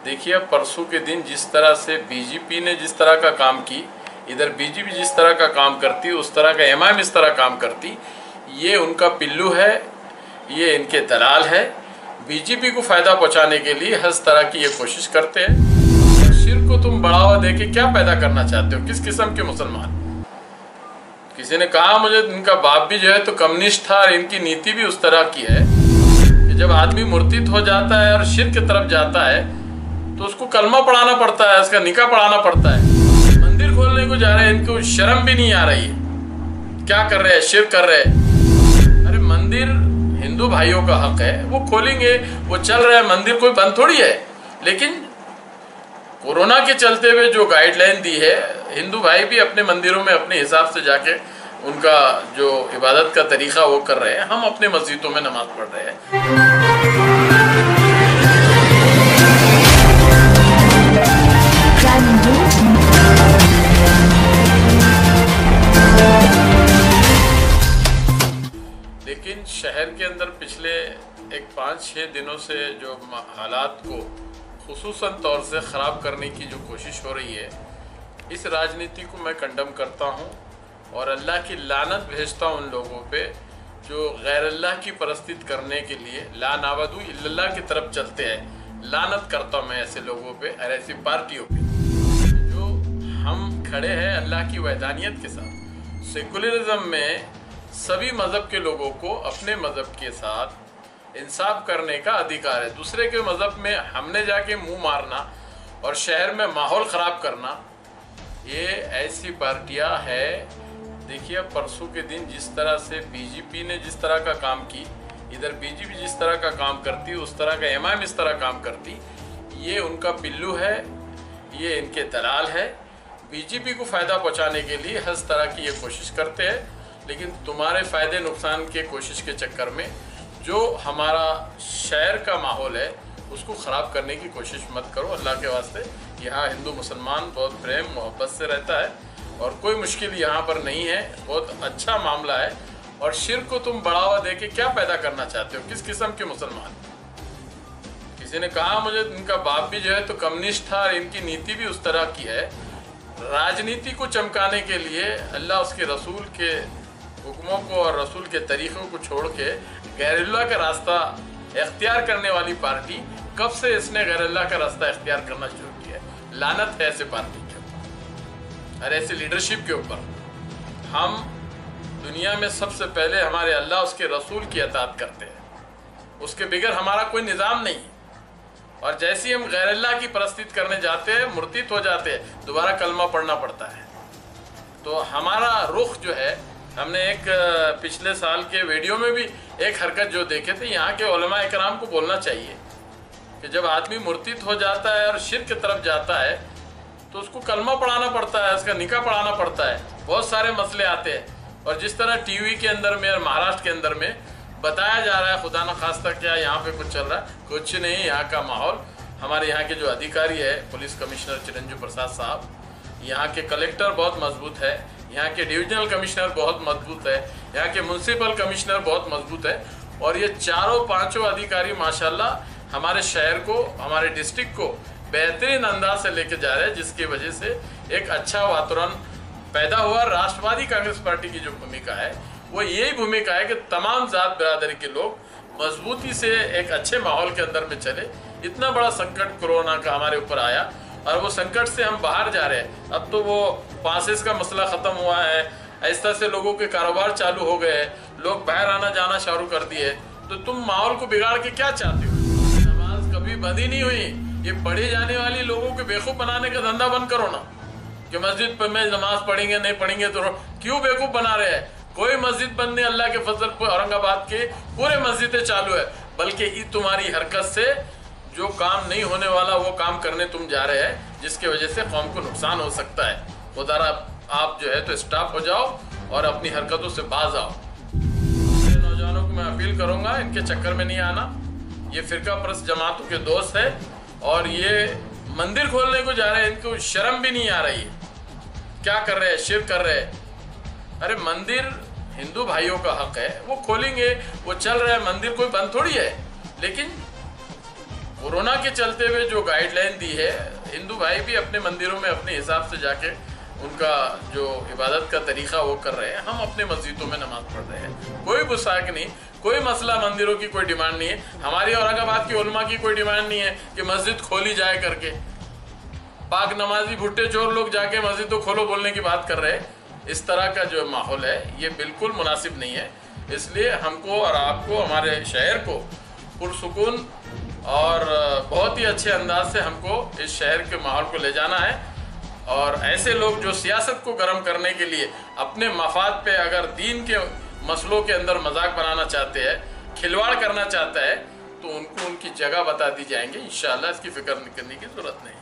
देखिए, परसों के दिन जिस तरह से बीजेपी ने जिस तरह का काम की, इधर बीजेपी जिस तरह का काम करती, उस तरह का एमआईएम इस तरह काम करती, ये उनका पिल्लू है, ये इनके दलाल है। बीजेपी को फायदा पहुंचाने के लिए हर तरह की ये कोशिश करते हैं। शिर्क को तुम बढ़ावा देके क्या पैदा करना चाहते हो? किस किस्म के मुसलमान? किसी ने कहा मुझे, इनका बाप भी जो है तो कम्युनिस्ट था और इनकी नीति भी उस तरह की है कि जब आदमी मुर्तिद हो जाता है और शिर्क की तरफ जाता है तो उसको कलमा पढ़ाना पड़ता है, उसका निकाह पढ़ाना पड़ता है। मंदिर खोलने को जा रहे हैं, इनको शर्म भी नहीं आ रही है। क्या कर रहे हैं? शिर्क कर रहे हैं। अरे मंदिर हिंदू भाइयों का हक है, वो खोलेंगे, वो चल रहा है, मंदिर कोई बंद थोड़ी है। लेकिन कोरोना के चलते हुए जो गाइडलाइन दी है, हिंदू भाई भी अपने मंदिरों में अपने हिसाब से जाके उनका जो इबादत का तरीका वो कर रहे हैं, हम अपने मस्जिदों में नमाज पढ़ रहे हैं। लेकिन शहर के अंदर पिछले एक 5-6 दिनों से जो हालात को खुसूसन तौर से ख़राब करने की जो कोशिश हो रही है, इस राजनीति को मैं कंडम करता हूँ और अल्लाह की लानत भेजता हूँ उन लोगों पे जो गैर अल्लाह की परस्तित करने के लिए ला नावदू इल्लल्लाह की तरफ चलते हैं। लानत करता हूँ मैं ऐसे लोगों पे और ऐसी पार्टियों पे जो हम खड़े हैं अल्लाह की वहदानियत के साथ। सेकुलरिज्म में सभी मज़हब के लोगों को अपने मज़हब के साथ इंसाफ करने का अधिकार है। दूसरे के मज़हब में हमने जाके मुंह मारना और शहर में माहौल ख़राब करना, ये ऐसी पार्टियां है। देखिए, परसों के दिन जिस तरह से बीजेपी ने जिस तरह का काम की, इधर बीजेपी जिस तरह का काम करती, उस तरह का एमआईएम इस तरह काम करती, ये उनका पिल्लू है, ये इनके दलाल है। बीजेपी को फ़ायदा पहुंचाने के लिए हर तरह की ये कोशिश करते हैं, लेकिन तुम्हारे फ़ायदे नुकसान के कोशिश के चक्कर में जो हमारा शहर का माहौल है उसको ख़राब करने की कोशिश मत करो। अल्लाह के वास्ते, यहाँ हिंदू मुसलमान बहुत प्रेम मोहब्बत से रहता है और कोई मुश्किल यहाँ पर नहीं है, बहुत अच्छा मामला है। और शिर्क को तुम बढ़ावा देके क्या पैदा करना चाहते हो? किस किस्म के मुसलमान? किसी ने कहा मुझे, इनका बाप भी जो है तो कम्युनिस्ट था और इनकी नीति भी उस तरह की है। राजनीति को चमकाने के लिए अल्लाह उसके रसूल के हुक्मों को और रसूल के तरीक़ों को छोड़ के गैरुल्लाह का रास्ता इख्तियार करने वाली पार्टी, कब से इसने गैरुल्लाह का रास्ता इख्तियार करना शुरू किया है? लानत है ऐसे पार्टी के ऊपर और ऐसे लीडरशिप के ऊपर। हम दुनिया में सबसे पहले हमारे अल्लाह उसके रसूल की अताअत करते हैं, उसके बगैर हमारा कोई निज़ाम नहीं। और जैसे ही हम गैरुल्लाह की परस्तित करने जाते हैं, मुर्तिद हो जाते हैं, दोबारा कलमा पढ़ना पड़ता है। तो हमारा रुख जो है, हमने एक पिछले साल के वीडियो में भी एक हरकत जो देखे थे, यहाँ के उलमा इकराम को बोलना चाहिए कि जब आदमी मुर्तिद हो जाता है और शिर्क की तरफ जाता है तो उसको कलमा पढ़ाना पड़ता है, उसका निकाह पढ़ाना पड़ता है, बहुत सारे मसले आते हैं। और जिस तरह टीवी के अंदर में और महाराष्ट्र के अंदर में बताया जा रहा है, खुदा न खास्ता क्या यहाँ पे कुछ चल रहा है, कुछ नहीं। यहाँ का माहौल, हमारे यहाँ के जो अधिकारी है, पुलिस कमिश्नर चिरंजीव प्रसाद साहब, यहाँ के कलेक्टर बहुत मजबूत है, यहाँ के डिविजनल कमिश्नर बहुत मजबूत है, यहाँ के म्यूनसिपल कमिश्नर बहुत मजबूत है। और ये चारों पांचों अधिकारी माशाल्लाह हमारे शहर को, हमारे डिस्ट्रिक्ट को बेहतरीन अंदाज से लेके जा रहे हैं, जिसकी वजह से एक अच्छा वातावरण पैदा हुआ। राष्ट्रवादी कांग्रेस पार्टी की जो भूमिका है वो यही भूमिका है कि तमाम जात बिरादरी के लोग मजबूती से एक अच्छे माहौल के अंदर में चले। इतना बड़ा संकट कोरोना का हमारे ऊपर आया और वो संकट से हम बाहर जा रहे हैं। अब तो वो पासेस का मसला ख़त्म हुआ है, इस तरह से लोगों के कारोबार चालू हो गए, लोग बाहर आना जाना शुरू कर दिए। तो तुम माहौल को बिगाड़ के क्या चाहते हो? नमाज कभी बंद ही नहीं हुई। ये पढ़ी जाने वाली लोगों को बेवकूफ़ बनाने का धंधा बंद करो ना, कि मस्जिद पर में नमाज पढ़ेंगे नहीं पढ़ेंगे तो क्यों बेवकूफ़ बना रहे हैं? कोई मस्जिद बंद नहीं, अल्लाह के फजल पर औरंगाबाद के पूरे मस्जिदें चालू है। बल्कि तुम्हारी हरकत से जो काम नहीं होने वाला वो काम करने तुम जा रहे हैं, जिसकी वजह से कौम को नुकसान हो सकता है। खुदारा आप जो है तो स्टॉप हो जाओ और अपनी हरकतों से बाज आओ। नौजवानों को मैं अपील करूंगा, इनके चक्कर में नहीं आना। ये फिरका परस्त जमातों के दोस्त है और ये मंदिर खोलने को जा रहे हैं, इनको शर्म भी नहीं आ रही है। क्या कर रहे हैं? शिर्क कर रहे हैं। अरे मंदिर हिंदू भाइयों का हक है, वो खोलेंगे, वो चल रहा है, मंदिर कोई बंद थोड़ी है। लेकिन कोरोना के चलते हुए जो गाइडलाइन दी है, हिंदू भाई भी अपने मंदिरों में अपने हिसाब से जाके उनका जो इबादत का तरीका वो कर रहे हैं, हम अपने मस्जिदों में नमाज पढ़ रहे हैं। कोई गुस्साक नहीं, कोई मसला, मंदिरों की कोई डिमांड नहीं है। हमारी औरंगाबाद की उलमा की कोई डिमांड नहीं है कि मस्जिद खोली जाए करके। पाक नमाजी भुट्टे चोर लोग जाके मस्जिद तो खोलो बोलने की बात कर रहे हैं। इस तरह का जो माहौल है ये बिल्कुल मुनासिब नहीं है। इसलिए हमको और आपको, हमारे शहर को पुरसुकून और बहुत ही अच्छे अंदाज से हमको इस शहर के माहौल को ले जाना है। और ऐसे लोग जो सियासत को गर्म करने के लिए अपने मफाद पे अगर दीन के मसलों के अंदर मजाक बनाना चाहते हैं, खिलवाड़ करना चाहता है, तो उनको उनकी जगह बता दी जाएंगे इंशाअल्लाह। इसकी फिक्र करने की ज़रूरत नहीं।